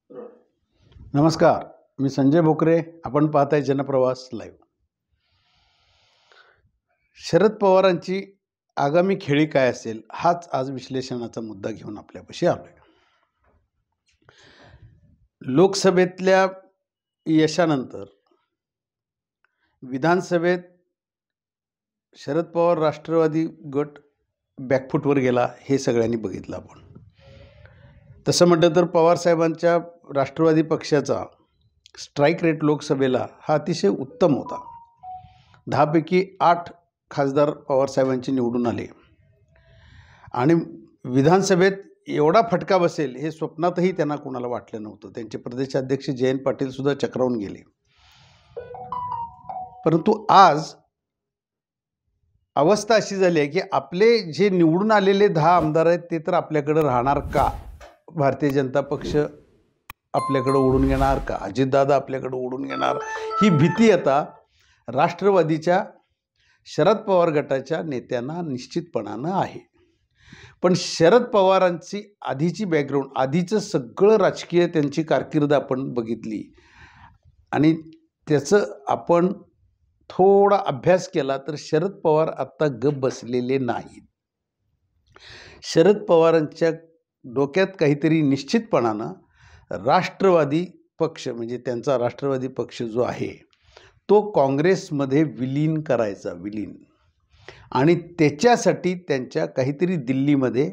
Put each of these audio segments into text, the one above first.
नमस्कार, मी संजय भोकरे. आपण पाहताय जनप्रवास लाईव्ह. शरद पवारांची आगामी खेळी काय असेल हाच आज विश्लेषणाचा मुद्दा घेऊन आपल्यापाशी आलोय. लोकसभेतल्या यशानंतर विधानसभेत शरद पवार राष्ट्रवादी गट बॅकफूटवर गेला हे सगळ्यांनी बघितलं. आपण तसं म्हटलं तर पवारसाहेबांच्या राष्ट्रवादी पक्षाचा स्ट्राईक रेट लोकसभेला हा अतिशय उत्तम होता. 10 पैकी 8 खासदार पवारसाहेबांचे निवडून आले आणि विधानसभेत एवढा फटका बसेल हे स्वप्नातही त्यांना कोणाला वाटलं नव्हतं. त्यांचे प्रदेशाध्यक्ष जयंत पाटील सुद्धा चक्रावून गेले. परंतु आज अवस्था अशी झाली आहे की आपले जे निवडून आलेले 10 आमदार आहेत ते तर आपल्याकडे राहणार का? भारतीय जनता पक्ष आपल्याकडे ओढून घेणार का? अजितदादा आपल्याकडे ओढून घेणार? ही भीती आता राष्ट्रवादीच्या शरद पवार गटाच्या नेत्यांना निश्चितपणानं आहे. पण शरद पवारांची आधीची बॅकग्राऊंड, आधीचं सगळं राजकीय त्यांची कारकीर्द आपण बघितली आणि त्याचं आपण थोडा अभ्यास केला तर शरद पवार आत्ता गप बसलेले नाहीत. शरद पवारांच्या डोक्यात काहीतरी निश्चितपणानं राष्ट्रवादी पक्ष म्हणजे त्यांचा राष्ट्रवादी पक्ष जो आहे तो काँग्रेसमध्ये विलीन करायचा, आणि त्याच्यासाठी त्यांच्या काहीतरी दिल्लीमध्ये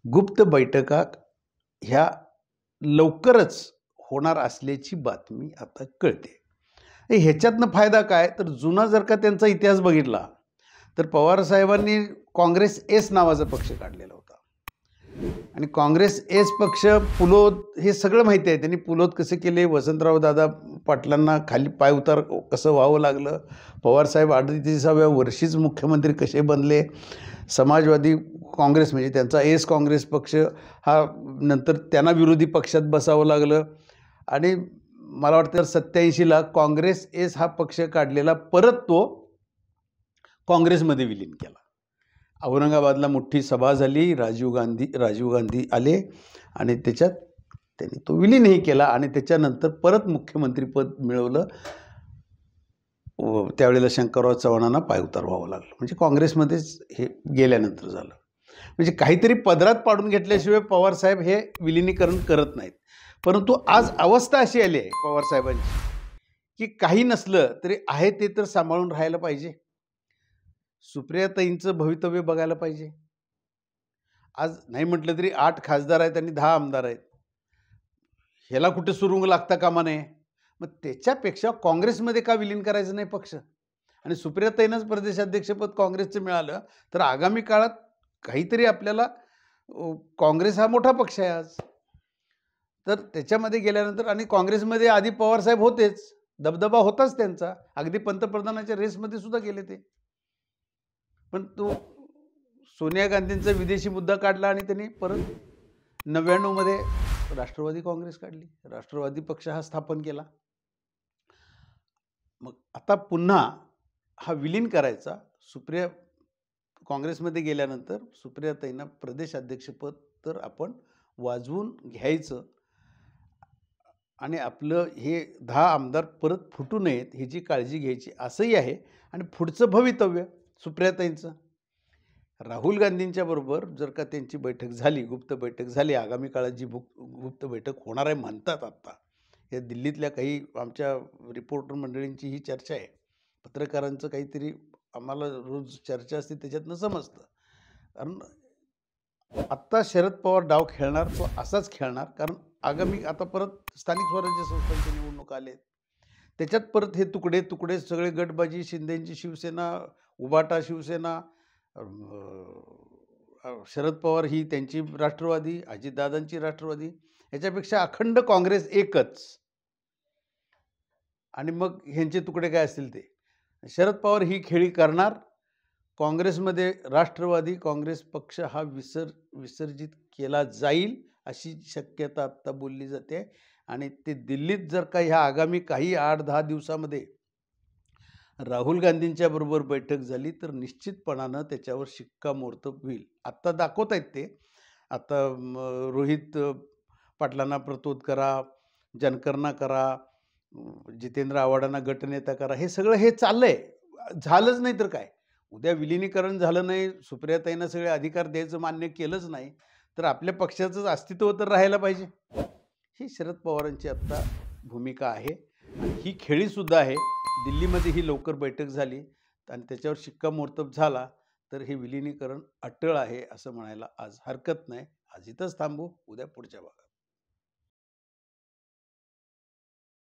गुप्त बैठका ह्या लवकरच होणार असल्याची बातमी आता कळते. ह्याच्यातनं फायदा काय तर जुना जर का त्यांचा इतिहास बघितला तर पवारसाहेबांनी काँग्रेस एस नावाचा पक्ष काढलेला होता आणि काँग्रेस एस पक्ष पुलोद हे सगळं माहिती आहे. त्यांनी पुलोद कसे केले, वसंतराव दादा पाटलांना खाली पाय उतार कसं व्हावं लागलं, पवारसाहेब 38व्या वर्षीच मुख्यमंत्री कसे बनले, समाजवादी काँग्रेस म्हणजे त्यांचा एस काँग्रेस पक्ष हा नंतर त्यांना विरोधी पक्षात बसावं लागलं आणि मला वाटतं 87ला काँग्रेस एस हा पक्ष काढलेला परत तो काँग्रेसमध्ये विलीन केला. औरंगाबादला मोठी सभा झाली, राजीव गांधी आले आणि त्याच्यात त्यांनी तो विलीनही केला आणि त्याच्यानंतर परत मुख्यमंत्रीपद मिळवलं. त्यावेळेला शंकरराव चव्हाणांना पायउतार व्हावं लागलं. म्हणजे काँग्रेसमध्येच हे गेल्यानंतर झालं. म्हणजे काहीतरी पदरात पाडून घेतल्याशिवाय पवारसाहेब हे विलिनीकरण करत नाहीत. परंतु आज अवस्था अशी आली आहे पवारसाहेबांची की काही नसलं तरी आहे ते तर सांभाळून राहायला पाहिजे. सुप्रियाताईंचं भवितव्य बघायला पाहिजे. आज नाही म्हटलं तरी 8 खासदार आहेत आणि 10 आमदार आहेत. ह्याला कुठे सुरुंग लागता कामा नये. मग त्याच्यापेक्षा काँग्रेसमध्ये का विलीन करायचं नाही पक्ष? आणि सुप्रियाताईंनाच प्रदेशाध्यक्षपद काँग्रेसचं मिळालं तर आगामी काळात काहीतरी आपल्याला काँग्रेस हा मोठा पक्ष आहे आज, तर त्याच्यामध्ये गेल्यानंतर आणि काँग्रेसमध्ये आधी पवारसाहेब होतेच, दबदबा होताच त्यांचा, अगदी पंतप्रधानाच्या रेसमध्ये सुद्धा गेले ते. पण तो सोनिया गांधींचा विदेशी मुद्दा काढला आणि त्यांनी परत 99मध्ये राष्ट्रवादी काँग्रेस काढली, राष्ट्रवादी पक्ष हा स्थापन केला. मग आता पुन्हा हा विलीन करायचा. सुप्रिया काँग्रेसमध्ये गेल्यानंतर सुप्रियाताईंना प्रदेशाध्यक्षपद तर आपण वाजवून घ्यायचं आणि आपलं हे 10 आमदार परत फुटू नयेत ह्याची काळजी घ्यायची असंही आहे. आणि पुढचं भवितव्य सुप्रियाताईंचं राहुल गांधींच्या बरोबर जर का त्यांची बैठक झाली, गुप्त बैठक झाली, आगामी काळात जी गुप्त बैठक होणार आहे म्हणतात आत्ता, या दिल्लीतल्या काही आमच्या रिपोर्टर मंडळींची ही चर्चा आहे. पत्रकारांचं काहीतरी आम्हाला रोज चर्चा असते त्याच्यातनं समजतं. कारण आत्ता शरद पवार डाव खेळणार तो असाच खेळणार. कारण आगामी आता परत स्थानिक स्वराज्य संस्थांची निवडणूक आले, त्याच्यात परत हे तुकडे सगळे गटबाजी, शिंदेंची शिवसेना, उबाटा शिवसेना, शरद पवार ही त्यांची राष्ट्रवादी, अजितदादांची राष्ट्रवादी, ह्याच्यापेक्षा अखंड काँग्रेस एकच. आणि मग ह्यांचे तुकडे काय असतील ते शरद पवार ही खेळी करणार. काँग्रेसमध्ये राष्ट्रवादी काँग्रेस पक्ष हा विसर्जित केला जाईल अशी शक्यता आत्ता बोलली जाते. आणि ते दिल्लीत जर का ह्या आगामी काही 8-10 दिवसामध्ये राहुल गांधींच्या बरोबर बैठक झाली तर निश्चितपणानं त्याच्यावर शिक्कामोर्तब होईल. आत्ता दाखवत आहेत ते. आता रोहित पाटलांना प्रतोद करा, जनकरांना करा, जितेंद्र आव्हाडांना गटनेता करा, हे सगळं हे चाललंय. झालंच नाही तर काय? उद्या विलिनीकरण झालं नाही, सुप्रियाताईंना सगळे अधिकार द्यायचं मान्य केलंच नाही, तर आपल्या पक्षाचं अस्तित्व तर राहायला पाहिजे. ही शरद पवारांची आत्ता भूमिका आहे. ही खेळीसुद्धा आहे. दिल्लीमध्ये ही लवकर बैठक झाली आणि त्याच्यावर शिक्कामोर्तब झाला, तर हे विलिनीकरण अटळ आहे असं म्हणायला आज हरकत नाही. आज इथंच थांबू. उद्या पुढच्या भागात.